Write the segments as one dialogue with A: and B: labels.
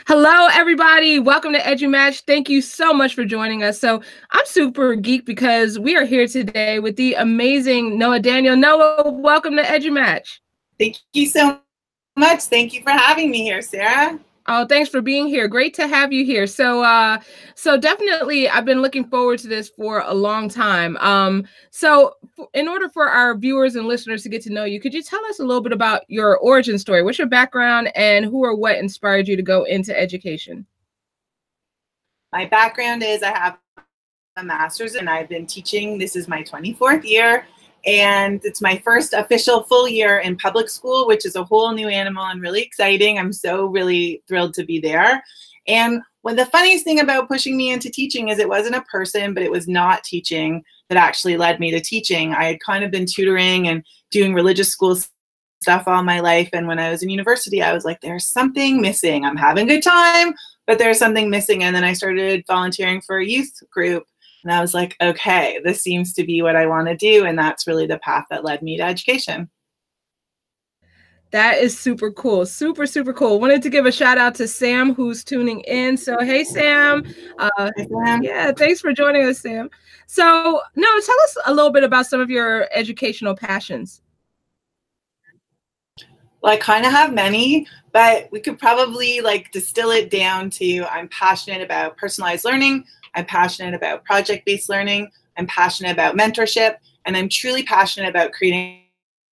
A: Hello, everybody. Welcome to EduMatch. Thank you so much for joining us. So I'm super geeked because we are here today with the amazing Noa Daniel. Noa, welcome to EduMatch.
B: Thank you so much. Thank you for having me here, Sarah.
A: Oh, thanks for being here. Great to have you here. So definitely, I've been looking forward to this for a long time. In order for our viewers and listeners to get to know you, could you tell us a little bit about your origin story? What's your background and who or what inspired you to go into education?
B: My background is I have a master's and I've been teaching. This is my 24th year. And it's my first official full year in public school, which is a whole new animal and really exciting. I'm so really thrilled to be there. And the funniest thing about pushing me into teaching is it wasn't a person, but it was not teaching that actually led me to teaching. I had kind of been tutoring and doing religious school stuff all my life. And when I was in university, I was like, there's something missing. I'm having a good time, but there's something missing. And then I started volunteering for a youth group. And I was like, okay, this seems to be what I want to do. And that's really the path that led me to education.
A: That is super cool. Super, super cool. Wanted to give a shout out to Sam who's tuning in. So, hey, Sam.
B: Hey, Sam.
A: Yeah, thanks for joining us, Sam. So, Noa, tell us a little bit about some of your educational passions.
B: Well, I kind of have many, but we could probably distill it down to I'm passionate about personalized learning. I'm passionate about project-based learning. I'm passionate about mentorship, and I'm truly passionate about creating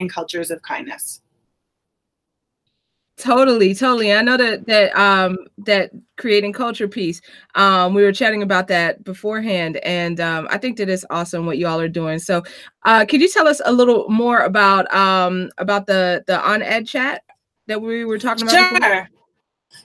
B: cultures of kindness.
A: Totally. I know that creating culture piece. We were chatting about that beforehand, and I think that is awesome what you all are doing. So, could you tell us a little more about the On Ed chat that we were talking about?
B: Sure. Before?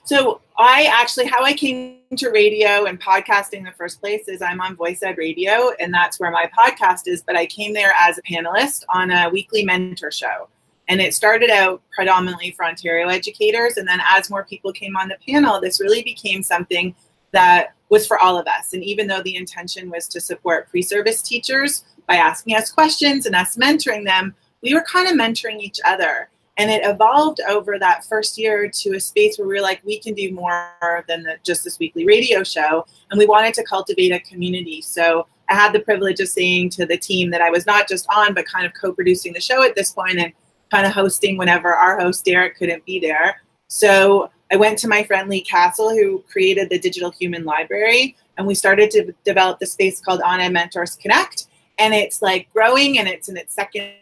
B: So how I came to radio and podcasting in the first place is I'm on Voice Ed Radio, and that's where my podcast is. But I came there as a panelist on a weekly mentor show. And it started out predominantly for Ontario educators. And then as more people came on the panel, this really became something that was for all of us. And even though the intention was to support pre-service teachers by asking us questions and us mentoring them, we were kind of mentoring each other. And it evolved over that first year to a space where we were like, we can do more than just this weekly radio show. And we wanted to cultivate a community. So I had the privilege of saying to the team that I was not just on, but kind of co-producing the show at this point and kind of hosting whenever our host, Derek, couldn't be there. So I went to my friend Lee Castle, who created the Digital Human Library, and we started to develop the space called On Ed Mentors Connect. And it's growing, and it's in its second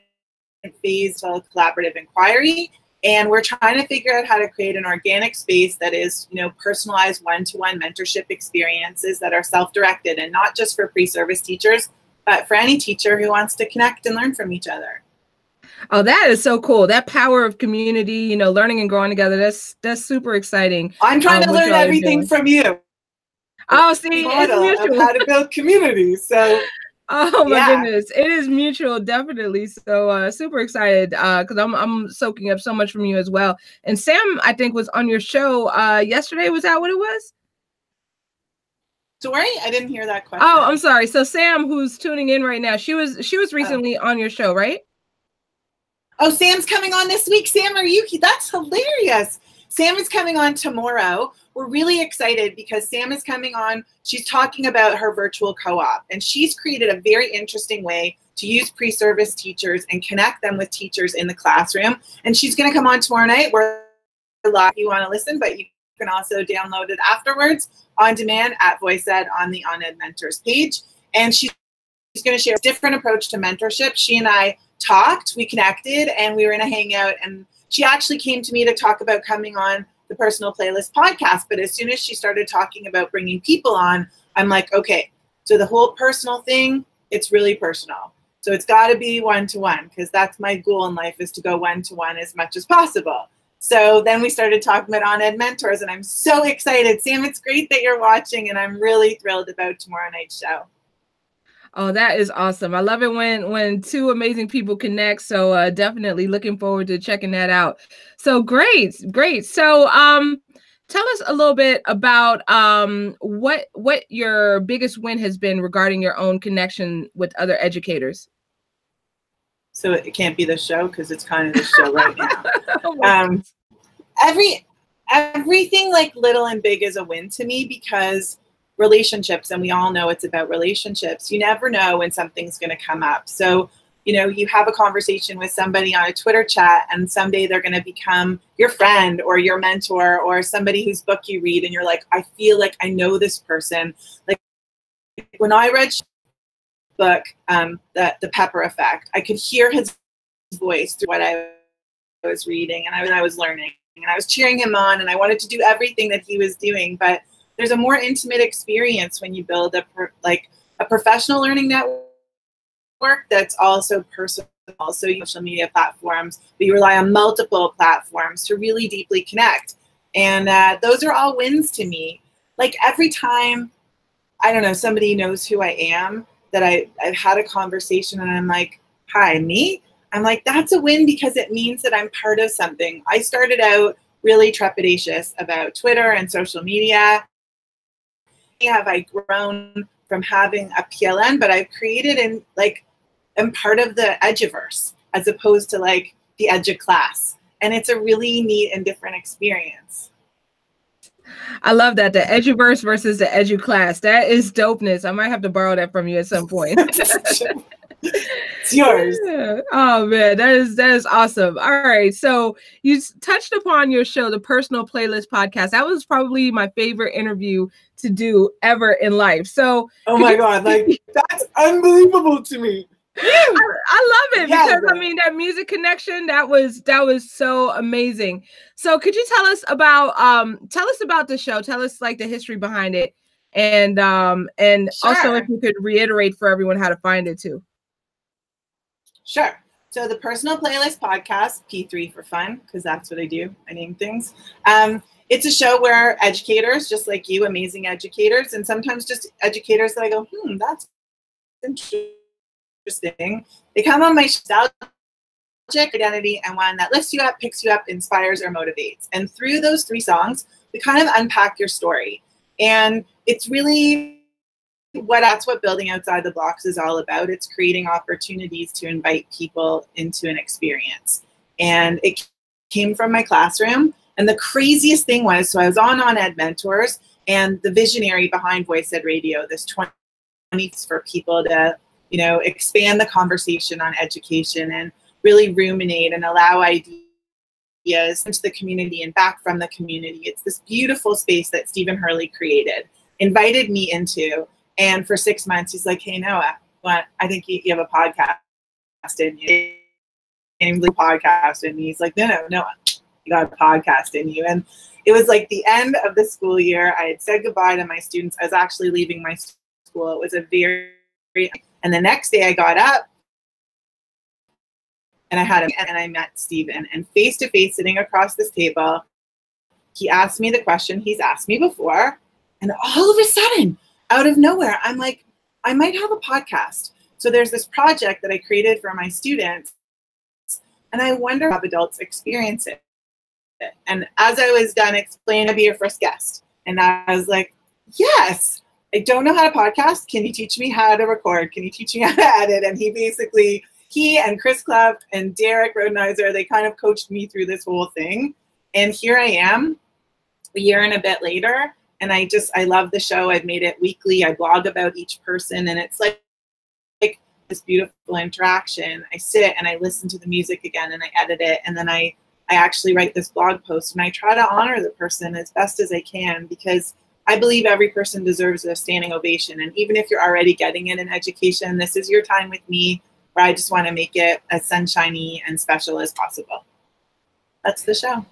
B: phase of collaborative inquiry. And we're trying to figure out how to create an organic space that is, personalized one-to-one mentorship experiences that are self-directed and not just for pre-service teachers, but for any teacher who wants to connect and learn from each other.
A: Oh, that is so cool. That power of community, learning and growing together. That's super exciting.
B: I'm trying to learn everything from you.
A: Oh, see,
B: model it's mutual. Of how to build communities. So
A: oh my goodness, it is mutual, definitely. So super excited because I'm soaking up so much from you as well. And Sam, I think, was on your show yesterday. Was that what it was?
B: Sorry, I didn't hear that question.
A: Oh, I'm sorry. So Sam, who's tuning in right now, she was recently on your show, right?
B: Oh, Sam's coming on this week. Sam, that's hilarious. Sam is coming on tomorrow. We're really excited because Sam is coming on. She's talking about her virtual co-op, and she's created a very interesting way to use pre-service teachers and connect them with teachers in the classroom. And she's going to come on tomorrow night. We're live if you want to listen, but you can also download it afterwards on demand at Voice Ed on the On Ed Mentors page. And she's going to share a different approach to mentorship. She and I talked, we connected, and we were in a hangout, and she actually came to me to talk about coming on the Personal Playlist podcast. But as soon as she started talking about bringing people on, I'm like, okay, so the whole personal thing, it's really personal. So it's got to be one-to-one, because that's my goal in life, is to go one-to-one as much as possible. So then we started talking about On Ed Mentors, and I'm so excited. Sam, it's great that you're watching, and I'm really thrilled about tomorrow night's show.
A: Oh, that is awesome. I love it when two amazing people connect. So definitely looking forward to checking that out. So great. So tell us a little bit about what your biggest win has been regarding your own connection with other educators.
B: So it can't be the show because it's kind of the show right now. everything like little and big is a win to me, because relationships, and we all know it's about relationships, you never know when something's going to come up. So, you know, you have a conversation with somebody on a Twitter chat, and someday they're going to become your friend or your mentor or somebody whose book you read, and you're like, I feel like I know this person. Like when I read book, the Pepper Effect, I could hear his voice through what I was reading, and I was learning, and I was cheering him on, and I wanted to do everything that he was doing. But there's a more intimate experience when you build a professional learning network that's also personal. So social media platforms, but you rely on multiple platforms to really deeply connect. And those are all wins to me. Like every time, I don't know, somebody knows who I am, that I've had a conversation and I'm like, hi, me? I'm like, that's a win, because it means that I'm part of something. I started out really trepidatious about Twitter and social media. Have I grown from having a PLN, but I've created and like, I'm part of the Eduverse as opposed to like the Edu class. And it's a really neat and different experience.
A: I love that. The Eduverse versus the Edu class. That is dopeness. I might have to borrow that from you at some point.
B: It's yours.
A: Yeah. Oh man, that is awesome. All right. So you touched upon your show, the Personal Playlist Podcast. That was probably my favorite interview to do ever in life. So
B: oh my God, like that's unbelievable to me.
A: I love it, because I mean that music connection, that was so amazing. So could you tell us about the show? Tell us like the history behind it, and
B: Sure.
A: Also if you could reiterate for everyone how to find it too.
B: Sure. So the Personal Playlist Podcast, P3 for fun, because that's what I do. I name things. It's a show where educators, just like you, amazing educators, and sometimes just educators that I go, that's interesting. They come on my nostalgic identity, and one that lifts you up, picks you up, inspires, or motivates. And through those 3 songs, we kind of unpack your story. And it's really that's what Building Outside the Blocks is all about. It's creating opportunities to invite people into an experience. And it came from my classroom. And the craziest thing was, so I was on Ed Mentors, and the visionary behind Voice Ed Radio, this 20 for people to, you know, expand the conversation on education and really ruminate and allow ideas into the community and back from the community. It's this beautiful space that Stephen Hurley created, invited me into. And for 6 months, he's like, hey, Noah, I think you have a podcast in you. And the podcast in me. He's like, no, Noah, you got a podcast in you. And it was like the end of the school year. I had said goodbye to my students. I was actually leaving my school. It was a and the next day I got up and I met Stephen, and face to face, sitting across this table, he asked me the question he's asked me before. And all of a sudden, out of nowhere, I'm like, I might have a podcast. So there's this project that I created for my students, and I wonder how adults experience it. And as I was done explaining, I'd be your first guest. And I was like, yes, I don't know how to podcast. Can you teach me how to record? Can you teach me how to edit? And he and Chris Clough and Derek Rodenizer, they kind of coached me through this whole thing. And here I am a year and a bit later. And I love the show. I've made it weekly. I blog about each person, and it's like this beautiful interaction. I sit and I listen to the music again, and I edit it. And then I actually write this blog post, and I try to honor the person as best as I can, because I believe every person deserves a standing ovation. And even if you're already getting it in education, this is your time with me, where I just want to make it as sunshiny and special as possible. That's the show.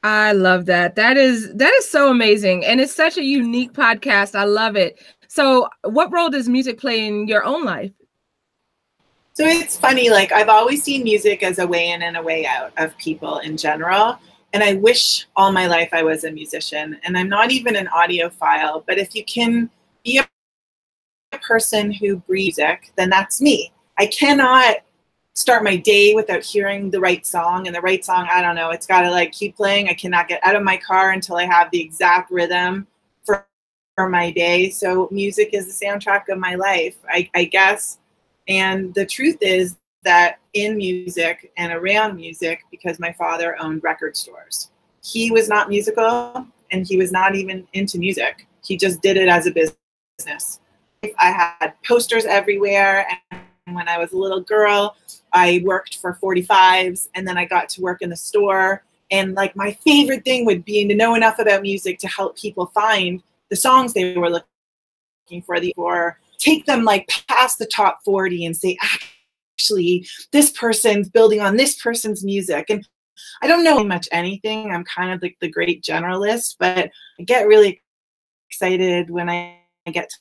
A: I love that. That is so amazing. And it's such a unique podcast. I love it. So what role does music play in your own life?
B: So it's funny, like I've always seen music as a way in and a way out of people in general. And I wish all my life I was a musician. And I'm not even an audiophile, but if you can be a person who breathes music, then that's me. I cannot start my day without hearing the right song, and the right song, I don't know, it's got to like keep playing. I cannot get out of my car until I have the exact rhythm for my day. So music is the soundtrack of my life, I guess. And the truth is that in music and around music, because my father owned record stores. he was not musical and he was not even into music. He just did it as a business. I had posters everywhere, and when I was a little girl, I worked for 45s, and then I got to work in the store. And like my favorite thing would be to know enough about music to help people find the songs they were looking for, or take them like past the top 40 and say, actually, this person's building on this person's music. And I don't know much anything. I'm kind of like the great generalist, but I get really excited when I get to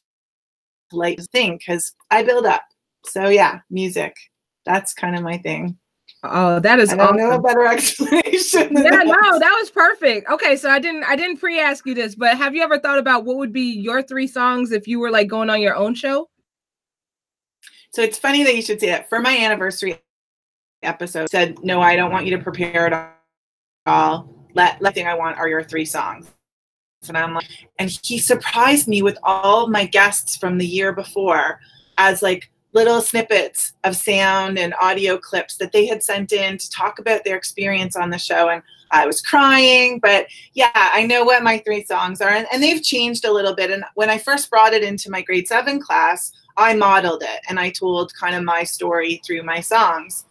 B: like to think, because I build up. So yeah, music. That's kind of my thing.
A: Oh, that is
B: I don't
A: awesome.
B: know a better explanation than
A: Yeah,
B: that.
A: no, that was perfect. Okay, so I didn't pre-ask you this, but have you ever thought about what would be your 3 songs if you were like going on your own show?
B: So it's funny that you should say that. For my anniversary episode, said, no, I don't want you to prepare at all. The thing I want are your 3 songs. And I'm like, and he surprised me with all my guests from the year before as like little snippets of sound and audio clips that they had sent in to talk about their experience on the show. And I was crying, but yeah, I know what my 3 songs are, and they've changed a little bit. And when I first brought it into my grade 7 class, I modeled it and I told kind of my story through my songs.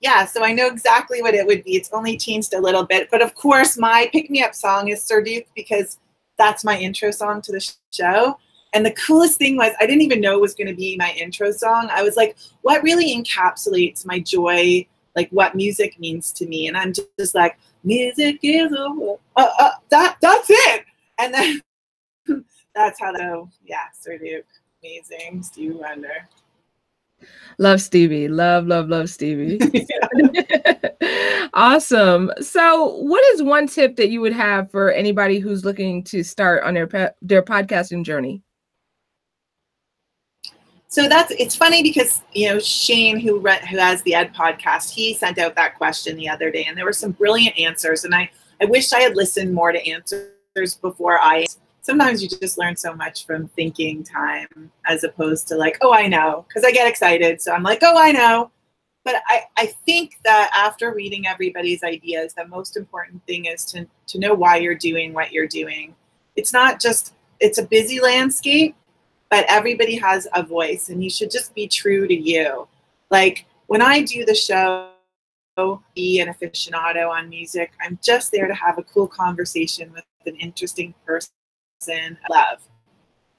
B: Yeah, so I know exactly what it would be. It's only changed a little bit. But of course, my pick-me-up song is Sir Duke, because that's my intro song to the show. And the coolest thing was I didn't even know it was going to be my intro song. I was like, what really encapsulates my joy, like what music means to me? And I'm just like, music is that's it. And then that's how yeah, Sir Duke, amazing, Stevie Wonder.
A: Love Stevie. Love Stevie. Awesome. So what is one tip that you would have for anybody who's looking to start on their podcasting journey?
B: So it's funny because, Shane, who has the Ed podcast, he sent out that question the other day, and there were some brilliant answers. And I wish I had listened more to answers before sometimes you just learn so much from thinking time as opposed to like, oh, I know, because I get excited. So I'm like, oh, I know. But I think that after reading everybody's ideas, the most important thing is to know why you're doing what you're doing. It's not just, it's a busy landscape, but everybody has a voice, and you should just be true to you. Like when I do the show, be an aficionado on music, I'm just there to have a cool conversation with an interesting person I love.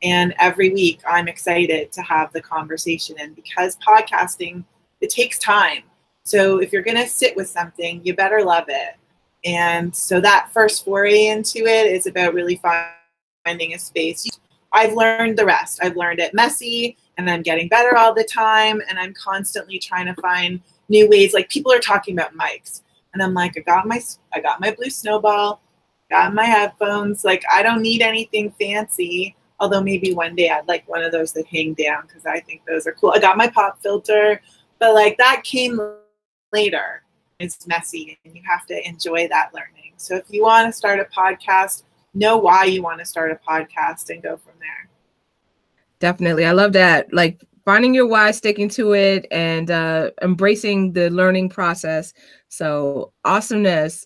B: And every week I'm excited to have the conversation. And because podcasting, it takes time. So if you're going to sit with something, you better love it. And so that first foray into it is about really finding a space. I've learned the rest. I've learned it messy, and I'm getting better all the time. And I'm constantly trying to find new ways. Like people are talking about mics, and I'm like, I got my blue snowball, got my headphones. Like I don't need anything fancy. Although maybe one day I'd like one of those that hang down, because I think those are cool. I got my pop filter, but like that came later. It's messy, and you have to enjoy that learning. So if you want to start a podcast, know why you want to start a podcast and go from there.
A: Definitely. I love that. Like finding your why, sticking to it, and embracing the learning process. So awesomeness.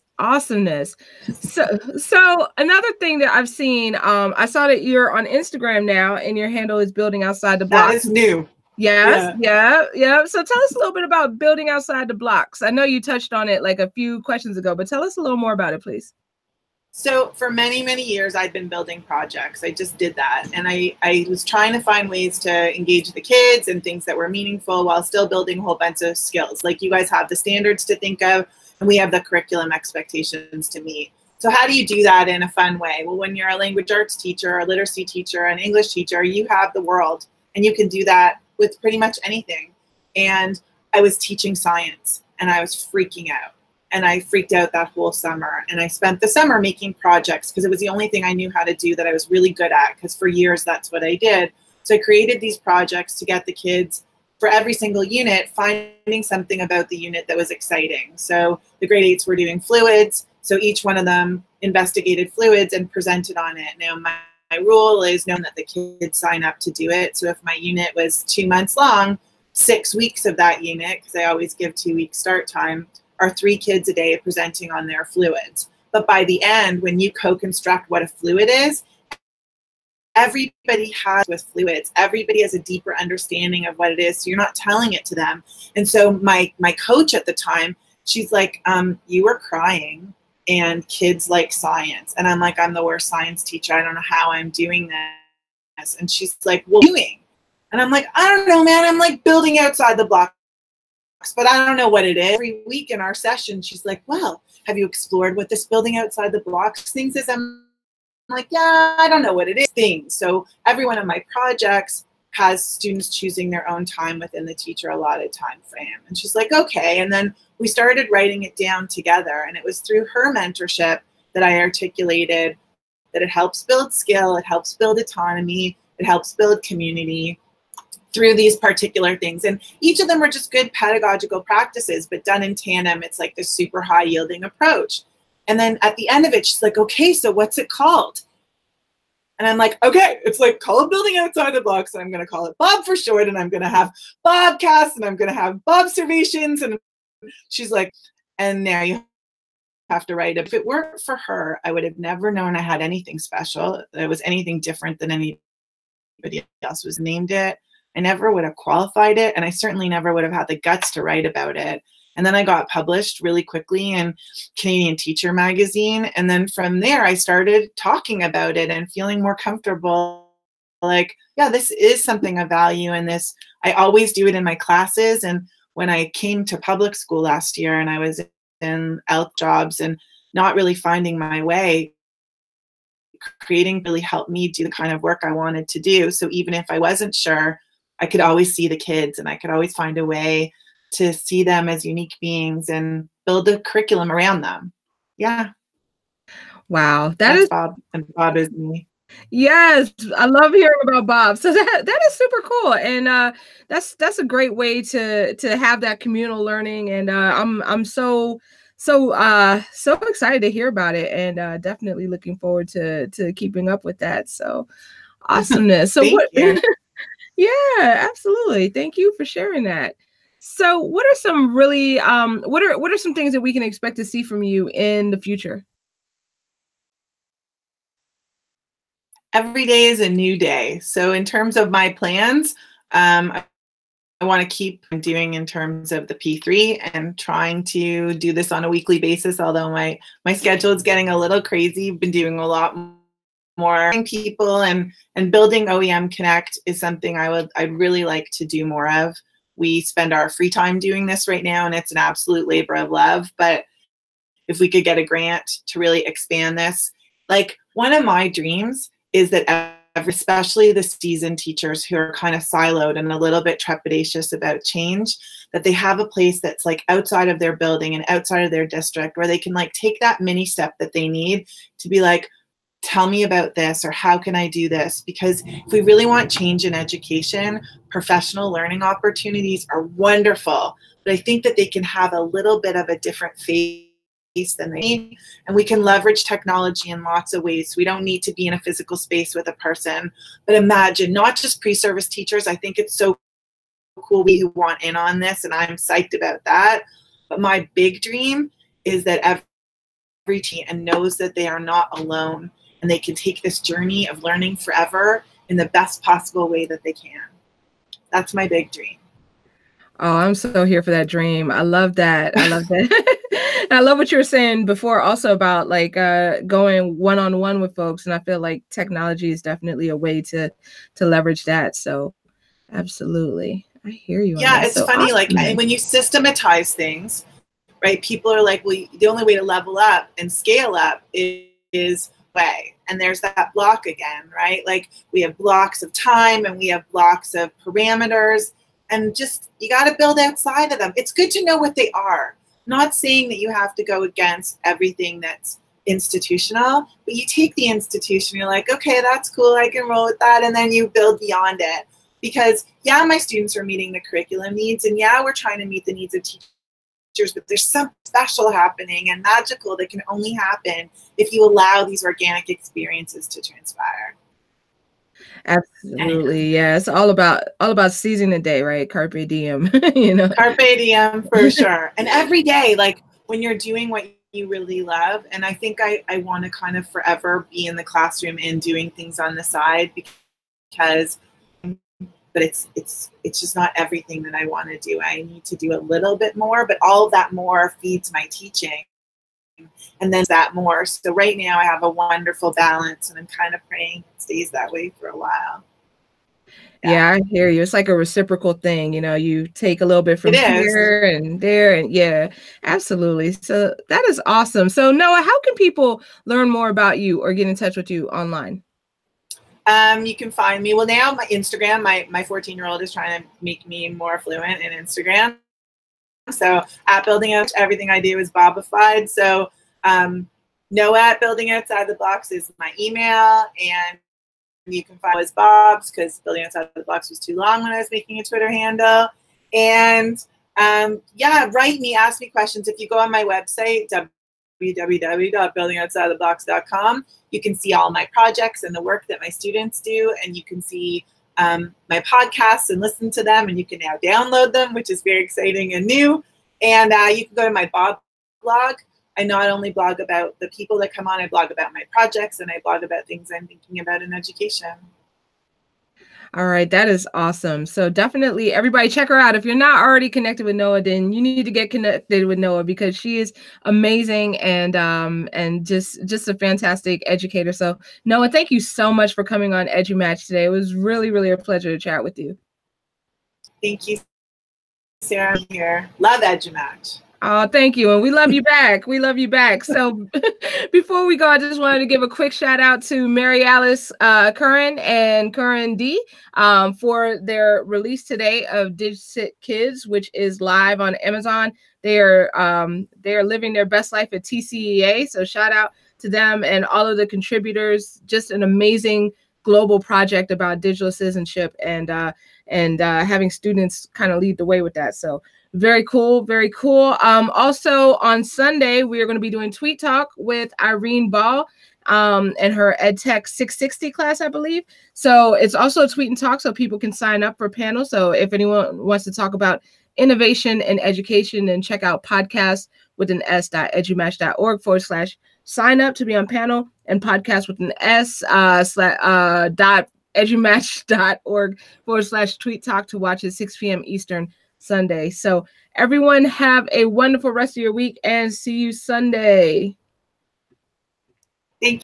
A: So another thing that I've seen, I saw that you're on Instagram now, and your handle is Building Outside the Blocks.
B: That is new.
A: Yes, yeah. So tell us a little bit about Building Outside the Blocks. I know you touched on it like a few questions ago, but tell us a little more about it, please.
B: So for many, many years, I've been building projects. I just did that. And I was trying to find ways to engage the kids and things that were meaningful while still building a whole bunch of skills. Like you guys have the standards to think of, and we have the curriculum expectations to meet. So how do you do that in a fun way? Well, when you're a language arts teacher, a literacy teacher, an English teacher, you have the world, and you can do that with pretty much anything. And I was teaching science, and I was freaking out. And I freaked out that whole summer. And I spent the summer making projects because it was the only thing I knew how to do that I was really good at, because for years that's what I did. So I created these projects to get the kids, for every single unit, finding something about the unit that was exciting. So the grade 8s were doing fluids. So each one of them investigated fluids and presented on it. Now my rule is knowing that the kids sign up to do it. So if my unit was 2 months long, 6 weeks of that unit, because I always give 2 weeks start time, are 3 kids a day presenting on their fluids. But by the end, when you co-construct what a fluid is, everybody has with fluids. Everybody has a deeper understanding of what it is. So you're not telling it to them. And so my coach at the time, she's like, you were crying and kids like science. And I'm like, I'm the worst science teacher. I don't know how I'm doing this. And she's like, well, doing. And I'm like, I don't know, man. I'm like building outside the blocks, but I don't know what it is. Every week in our session, she's like, well, have you explored what this building outside the blocks things is? I'm like, yeah, I don't know what it is. Things. So every one of my projects has students choosing their own time within the teacher allotted time frame. And she's like, okay. And then we started writing it down together. And it was through her mentorship that I articulated that it helps build skill, it helps build autonomy, it helps build community through these particular things. And each of them are just good pedagogical practices, but done in tandem, it's like this super high yielding approach. And then at the end of it, she's like, okay, so what's it called? And I'm like, okay, it's like called Building Outside the Blocks. And I'm going to call it Bob for short. And I'm going to have Bobcasts and I'm going to have Bobservations. And she's like, and now you have to write it. If it weren't for her, I would have never known I had anything special. It was anything different than anybody else was named it. I never would have qualified it. And I certainly never would have had the guts to write about it. And then I got published really quickly in Canadian Teacher magazine. And then from there, I started talking about it and feeling more comfortable. Like, yeah, this is something of value. And this, I always do it in my classes. And when I came to public school last year and I was in ELK jobs and not really finding my way, creating really helped me do the kind of work I wanted to do. So even if I wasn't sure, I could always see the kids and I could always find a way to see them as unique beings and build a curriculum around them. Yeah.
A: Wow.
B: That's Bob, and Bob is me.
A: Yes, I love hearing about Bob. So that is super cool. And that's a great way to have that communal learning. And I'm so excited to hear about it, and definitely looking forward to keeping up with that. So awesomeness. So what Yeah, absolutely. Thank you for sharing that. So what are some really what are some things that we can expect to see from you in the future?
B: Every day is a new day. So in terms of my plans, I want to keep doing in terms of the P3 and trying to do this on a weekly basis, although my schedule is getting a little crazy. Been doing a lot more people and building OEM Connect is something I'd really like to do more of. We spend our free time doing this right now, and it's an absolute labor of love. But if we could get a grant to really expand this, like one of my dreams is that especially the seasoned teachers who are kind of siloed and a little bit trepidatious about change, that they have a place that's like outside of their building and outside of their district where they can like take that mini step that they need to be like, tell me about this, or how can I do this? Because if we really want change in education, professional learning opportunities are wonderful, but I think that they can have a little bit of a different face than they need, and we can leverage technology in lots of ways. We don't need to be in a physical space with a person, but imagine not just pre-service teachers. I think it's so cool we want in on this, and I'm psyched about that. But my big dream is that every team and knows that they are not alone, and they can take this journey of learning forever in the best possible way that they can. That's my big dream.
A: Oh, I'm so here for that dream. I love that. I love that. I love what you were saying before also about like going one-on-one with folks. And I feel like technology is definitely a way to leverage that. So absolutely. I hear you.
B: Yeah, it's so funny. Awesome. Like when you systematize things, right? People are like, well, the only way to level up and scale up is way. And there's that block again, right? Like we have blocks of time and we have blocks of parameters, and just, you got to build outside of them. It's good to know what they are. Not saying that you have to go against everything that's institutional, but you take the institution, you're like, okay, that's cool, I can roll with that. And then you build beyond it. Because yeah, my students are meeting the curriculum needs, and yeah, we're trying to meet the needs of teachers, but there's something special happening and magical that can only happen if you allow these organic experiences to transpire.
A: Absolutely. Yeah. It's all about seizing the day, right? Carpe diem,
B: Carpe diem for sure. And every day, like when you're doing what you really love, and I think I want to kind of forever be in the classroom and doing things on the side because but it's just not everything that I want to do. I need to do a little bit more, but all of that more feeds my teaching. And then that more. So right now I have a wonderful balance and I'm kind of praying it stays that way for a while.
A: Yeah, I hear you. It's like a reciprocal thing, you take a little bit
B: It
A: from
B: is.
A: here and there, and yeah, absolutely. So that is awesome. So Noa, how can people learn more about you or get in touch with you online?
B: You can find me. Well, now my Instagram, my 14-year-old is trying to make me more fluent in Instagram. So at Building Out, everything I do is Bobified. So Noa at Building Outside the Box is my email, and you can find as Bob's because Building Outside the Box was too long when I was making a Twitter handle. And yeah, write me, ask me questions. If you go on my website, www.buildingoutsideTheBox.com, you can see all my projects and the work that my students do, and you can see my podcasts and listen to them, and you can now download them, which is very exciting and new. And you can go to my Bob blog. I not only blog about the people that come on, I blog about my projects, and I blog about things I'm thinking about in education.
A: All right, that is awesome. So definitely everybody check her out. If you're not already connected with Noa, then you need to get connected with Noa because she is amazing and just a fantastic educator. So Noa, thank you so much for coming on EduMatch today. It was really, really a pleasure to chat with you.
B: Thank you, Sarah. I'm here. Love EduMatch.
A: Oh, thank you. And we love you back. We love you back. So before we go, I just wanted to give a quick shout out to Mary Alice Curran and Curran D for their release today of Digit Kids, which is live on Amazon. They are living their best life at TCEA. So shout out to them and all of the contributors. Just an amazing global project about digital citizenship and having students kind of lead the way with that. So very cool, very cool. Also on Sunday, we are going to be doing Tweet Talk with Irene Ball and her EdTech 660 class, I believe. So it's also a tweet and talk, so people can sign up for panels. So if anyone wants to talk about innovation and education, then check out podcast with an s.edumatch.org/sign up to be on panel, and podcast with an s dot edumatch.org/tweet talk to watch at 6 p.m. Eastern Sunday. So everyone have a wonderful rest of your week and see you Sunday.